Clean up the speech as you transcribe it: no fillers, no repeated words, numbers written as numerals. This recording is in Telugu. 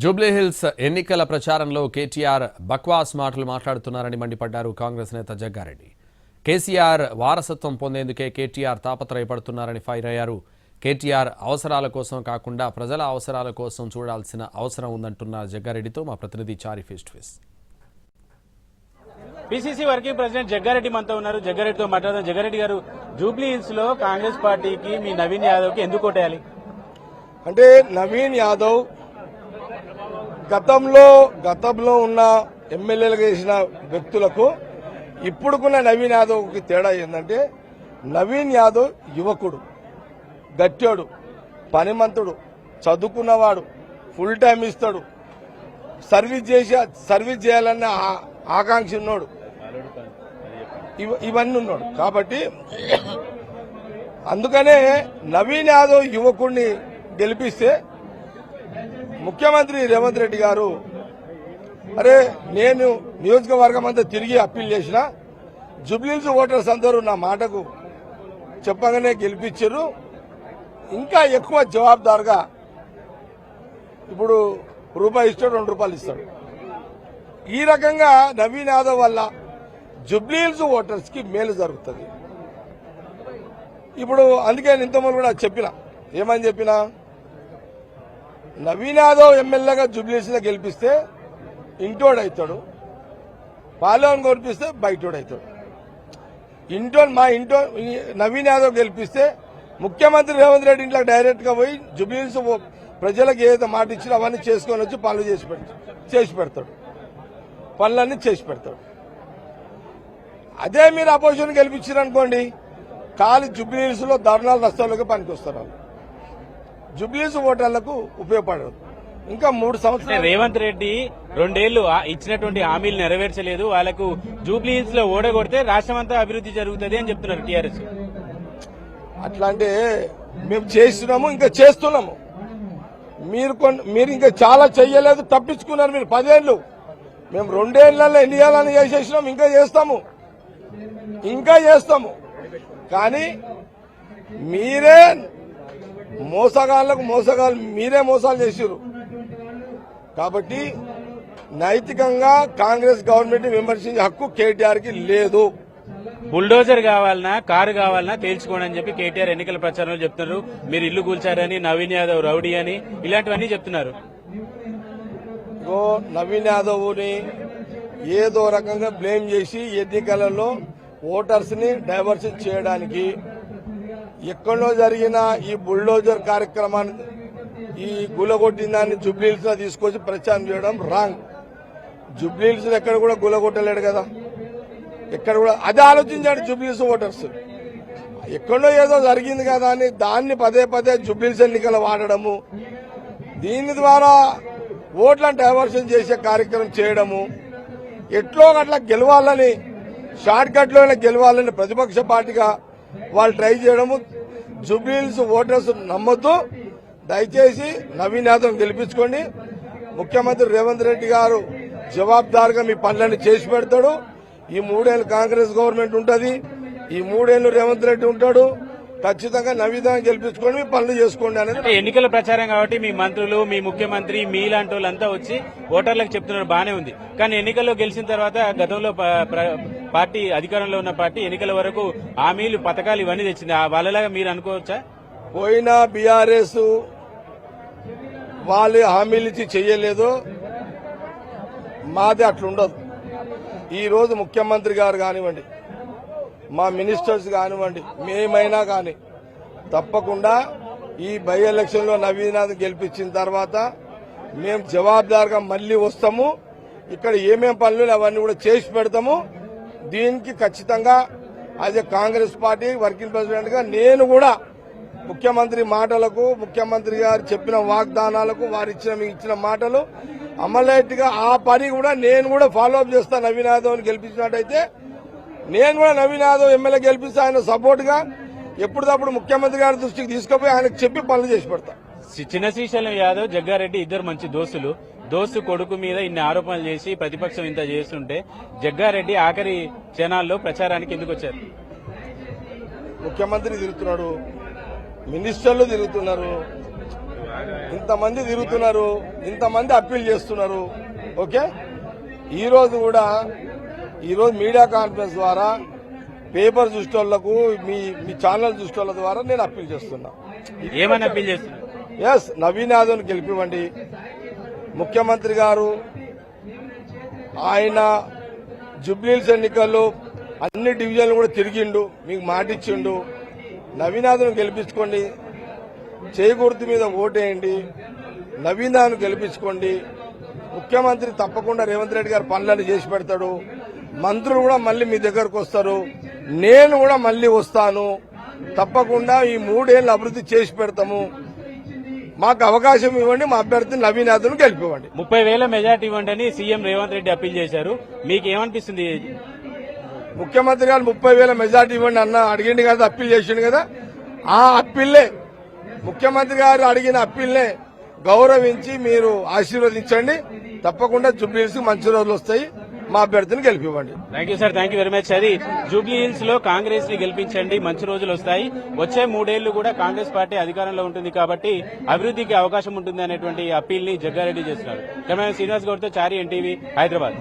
జూబ్లీహిల్స్ ఎన్నికల ప్రచారంలో కేటీఆర్ బక్వాస్ మాటలు మాట్లాడుతున్నారని మండిపడ్డారు కాంగ్రెస్ నేత జగ్గారెడ్డి. కేసీఆర్ వారసత్వం పొందేందుకే కేటీఆర్ తాపత్రయపడుతున్నారని ఫైర్ అయ్యారు. కేటీఆర్ అవసరాల కోసం కాకుండా ప్రజల అవసరాల కోసం చూడాల్సిన అవసరం ఉందంటున్న జగ్గారెడ్డితో మా ప్రతినిధి Chari face to face. PCC working president Jaggareddy మనతో ఉన్నారు. జగ్గారెడ్డితో మాట్లాడదాం. జగ్గారెడ్డి గారు, జూబ్లీహిల్స్ లో కాంగ్రెస్ పార్టీకి మీ నవీన్ యాదవ్ కి ఎందుకు ఓటేయాలి? అంటే నవీన్ యాదవ్ గతంలో ఉన్న ఎమ్మెల్యేలుగా చేసిన వ్యక్తులకు ఇప్పుడుకున్న నవీన్ యాదవ్కి తేడా ఏంటంటే, నవీన్ యాదవ్ యువకుడు, గట్టాడు, పనిమంతుడు, చదువుకున్నవాడు, ఫుల్ టైం ఇస్తాడు, సర్వీస్ చేయాలన్న ఆకాంక్ష ఉన్నాడు, ఇవన్నీ ఉన్నాడు. కాబట్టి అందుకనే నవీన్ యాదవ్ యువకుడిని గెలిపిస్తే ముఖ్యమంత్రి రేవంత్ రెడ్డి గారు, అరే నేను నియోజకవర్గం అంతా తిరిగి అప్పీల్ చేసిన, జూబ్లీహిల్స్ ఓటర్స్ అందరూ నా మాటకు చెప్పగానే గెలిపించారు, ఇంకా ఎక్కువ జవాబుదారుగా ఇప్పుడు రూపాయి ఇస్తాడు, 2 రూపాయలు ఇస్తాడు. ఈ రకంగా నవీన్ యాదవ్ వల్ల జూబ్లీహిల్స్ ఓటర్స్ కి మేలు జరుగుతుంది. ఇప్పుడు అందుకే నేను ఇంతకుముందు కూడా చెప్పిన, ఏమని చెప్పినా, నవీన్ యాదవ్ ఎమ్మెల్యేగా జూబ్లీహిల్స్ లో గెలిపిస్తే ఇంటోడు అవుతాడు, పాలెవన్ గెలిపిస్తే బయటోడు అవుతాడు. నవీన్ యాదవ్ గెలిపిస్తే ముఖ్యమంత్రి రేవంత్ రెడ్డి ఇంట్లో డైరెక్ట్ గా పోయి జూబ్లీహిల్స్ ప్రజలకు ఏదైతే మాట ఇచ్చినా అవన్నీ చేసుకొని వచ్చి పనులు చేసి పెడతాడు, పనులన్నీ చేసి పెడతాడు. అదే మీరు అపోజిషన్ గెలిపించారనుకోండి, ఖాళీ జూబ్లీహిల్స్ లో ధర్నాలు రస్తాలకు పనికొస్తారు, జూబ్లీహిల్స్ ఓటర్లకు ఉపయోగపడదు. ఇంకా 3 సంవత్సరాలు రేవంత్ రెడ్డి 2 ఏళ్లు ఇచ్చినటువంటి హామీలు నెరవేర్చలేదు, వాళ్ళకు జూబ్లీహిల్స్ లో ఓడగొడితే రాష్ట్రమంతా అభివృద్ధి జరుగుతుంది అని చెప్తున్నారు టీఆర్ఎస్. అట్లా అంటే మేము చేస్తున్నాము, ఇంకా చేస్తున్నాము. మీరు ఇంకా చాలా చెయ్యలేదు, తప్పించుకున్నారు మీరు 10 ఏళ్లు. మేము 2 ఏళ్లలో ఎన్ని చేయాలని చేసేసినాం, ఇంకా చేస్తాము. కానీ మీరే మీరే మోసాలు చేశారు. కాబట్టి నైతికంగా కాంగ్రెస్ గవర్నమెంట్ విమర్శించే హక్కు కేటీఆర్ కి లేదు. బుల్డోజర్ కావాలన్నా కారు కావాలన్నా తేల్చుకోండి అని చెప్పి కేటీఆర్ ఎన్నికల ప్రచారంలో చెప్తున్నారు. మీరు ఇల్లు కూల్చారని, నవీన్ యాదవ్ రౌడీ అని, ఇలాంటివన్నీ చెప్తున్నారు. నవీన్ యాదవ్ ని ఏదో రకంగా బ్లేమ్ చేసి ఎన్నికలలో ఓటర్స్ ని డైవర్షన్ చేయడానికి ఎక్కడో జరిగిన ఈ బుల్డోజర్ కార్యక్రమాన్ని, ఈ గులగొట్టిన దాన్ని జూబ్లీహిల్స్ లో తీసుకొచ్చి ప్రచారం చేయడం రాంగ్. జూబ్లీహిల్స్ లో ఎక్కడ కూడా గులగొట్టలేడు కదా, ఎక్కడ కూడా అదే ఆలోచించాడు జూబ్లీహిల్స్ ఓటర్స్. ఎక్కడో ఏదో జరిగింది కదా అని దాన్ని పదే జూబ్లీహిల్స్ ఎన్నికలు వాడడము, దీని ద్వారా ఓట్లను డైవర్షన్ చేసే కార్యక్రమం చేయడము, ఎట్లో అట్లా గెలవాలని, షార్ట్ కట్ లోనే గెలవాలని ప్రతిపక్ష పార్టీగా వాళ్ళు ట్రై చేయడము జూబ్లీహిల్స్ ఓటర్స్ నమ్మొద్దు. దయచేసి నవీన్ యాదవ్ గెలిపించుకోండి. ముఖ్యమంత్రి రేవంత్ రెడ్డి గారు జవాబుదారుగా మీ పనులన్నీ చేసి పెడతాడు. ఈ 3 ఏళ్లు కాంగ్రెస్ గవర్నమెంట్ ఉంటుంది, ఈ 3 ఏళ్లు రేవంత్ రెడ్డి ఉంటాడు. ఖచ్చితంగా నవీన్ గెలిపించుకోండి, మీ పనులు చేసుకోండి అనేది ఎన్నికల ప్రచారం. కాబట్టి మీ మంత్రులు, మీ ముఖ్యమంత్రి, మీలాంటి వాళ్ళంతా వచ్చి ఓటర్లకు చెప్తున్నారు, బానే ఉంది. కానీ ఎన్నికల్లో గెలిచిన తర్వాత గతంలో పార్టీ అధికారంలో ఉన్న పార్టీ ఎన్నికల వరకు హామీలు, పథకాలు ఇవన్నీ తెచ్చింది. వాళ్ళలాగా మీరు అనుకోవచ్చా? పోయినా బీఆర్ఎస్ వాళ్ళు హామీలు ఇచ్చి చెయ్యలేదు, మాది అట్లుండదు. ఈ రోజు ముఖ్యమంత్రి గారు కానివ్వండి, మా మినిస్టర్స్ కానివ్వండి, మేమైనా కానీ తప్పకుండా ఈ బై ఎలక్షన్ లో నవీన్ యాదవ్ గెలిపించిన తర్వాత మేము జవాబుదారుగా మళ్లీ వస్తాము. ఇక్కడ ఏమేం పనులు అవన్నీ కూడా చేసి పెడతాము. దీనికి ఖచ్చితంగా as a Congress party working president గా నేను కూడా ముఖ్యమంత్రి మాటలకు, ముఖ్యమంత్రి గారు చెప్పిన వాగ్దానాలకు, వారు ఇచ్చిన మాటలు అమలైట్గా ఆ పని కూడా నేను కూడా ఫాలో అప్ చేస్తాను. నవీన్ యాదవ్ గెలిపించినట్టయితే నేను కూడా నవీన్ యాదవ్ ఎమ్మెల్యే గెలిపిస్తే ఆయన సపోర్ట్ గా ఎప్పటికప్పుడు ముఖ్యమంత్రి గారి దృష్టికి తీసుకుపోయి ఆయనకు చెప్పి పనులు చేసి పెడతా. చిన్న శ్రీశైలం యాదవ్, జగ్గారెడ్డి ఇద్దరు మంచి దోస్తు కొడుకు మీద ఇన్ని ఆరోపణలు చేసి ప్రతిపక్షం ఇంత చేస్తుంటే జగ్గారెడ్డి ఆఖరి క్షణాల్లో ప్రచారానికి ఎందుకు వచ్చారు? ముఖ్యమంత్రి తిరుగుతున్నాడు, మినిస్టర్లు తిరుగుతున్నారు, ఇంతమంది తిరుగుతున్నారు, ఇంతమంది అప్పీల్ చేస్తున్నారు. ఓకే, ఈరోజు కూడా ఈరోజు మీడియా కాన్ఫరెన్స్ ద్వారా పేపర్ చూసేటోళ్లకు మీ ఛానల్ చూసేటోళ్ల ద్వారా నేను అప్పీల్ చేస్తున్నా. ఏమని అప్పీల్ చేస్తున్నారు? ఎస్, నవీన్ యాదవ్ని గెలిపివ్వండి. ముఖ్యమంత్రి గారు ఆయన జూబ్లీహిల్స్ ఎన్నికల్లో అన్ని డివిజన్లు కూడా తిరిగిండు, మీకు మాటిచ్చిండు. నవీన్ యాదవ్ని గెలిపించుకోండి, చేయి గుర్తు మీద ఓటేయండి, నవీన్ యాదవ్ని గెలిపించుకోండి. ముఖ్యమంత్రి తప్పకుండా రేవంత్ రెడ్డి గారు పనులను చేసి పెడతాడు. మంత్రులు కూడా మళ్ళీ మీ దగ్గరకు వస్తారు, నేను కూడా మళ్ళీ వస్తాను. తప్పకుండా ఈ 3 ఏళ్ళు అభివృద్ధి చేసి పెడతాము. మాకు అవకాశం ఇవ్వండి, మా అభ్యర్థి నవీన్ యాదవ్ను గెలిపివ్వండి. 30,000 మెజార్టీ ఇవ్వండి అని సీఎం రేవంత్ రెడ్డి అప్పీల్ చేశారు. మీకు ఏమనిపిస్తుంది? ముఖ్యమంత్రి గారు 30,000 మెజార్టీ ఇవ్వండి అన్న అడిగిండు కదా, అప్పీల్ చేసిండు కదా. ఆ అప్పీల్లే, ముఖ్యమంత్రి గారు అడిగిన అప్పీల్నే గౌరవించి మీరు ఆశీర్వదించండి. తప్పకుండా జూబ్లీహిల్స్ మంచి రోజులు వస్తాయి, మా అభ్యర్థిని గెలిపివ్వండి. Thank you sir, thank you very much. అది జూబ్లీహిల్స్ లో కాంగ్రెస్ ని గెలిపించండి, మంచి రోజులు వస్తాయి. వచ్చే 3 ఏళ్లు కూడా కాంగ్రెస్ పార్టీ అధికారంలో ఉంటుంది కాబట్టి అభివృద్ధికి అవకాశం ఉంటుంది అనేటువంటి అప్పీల్ ని జగ్గారెడ్డి చేస్తున్నారు. కెమెరామెన్ శ్రీనివాస్ గౌడ్తో చారి, ఎన్టీవీ, హైదరాబాద్.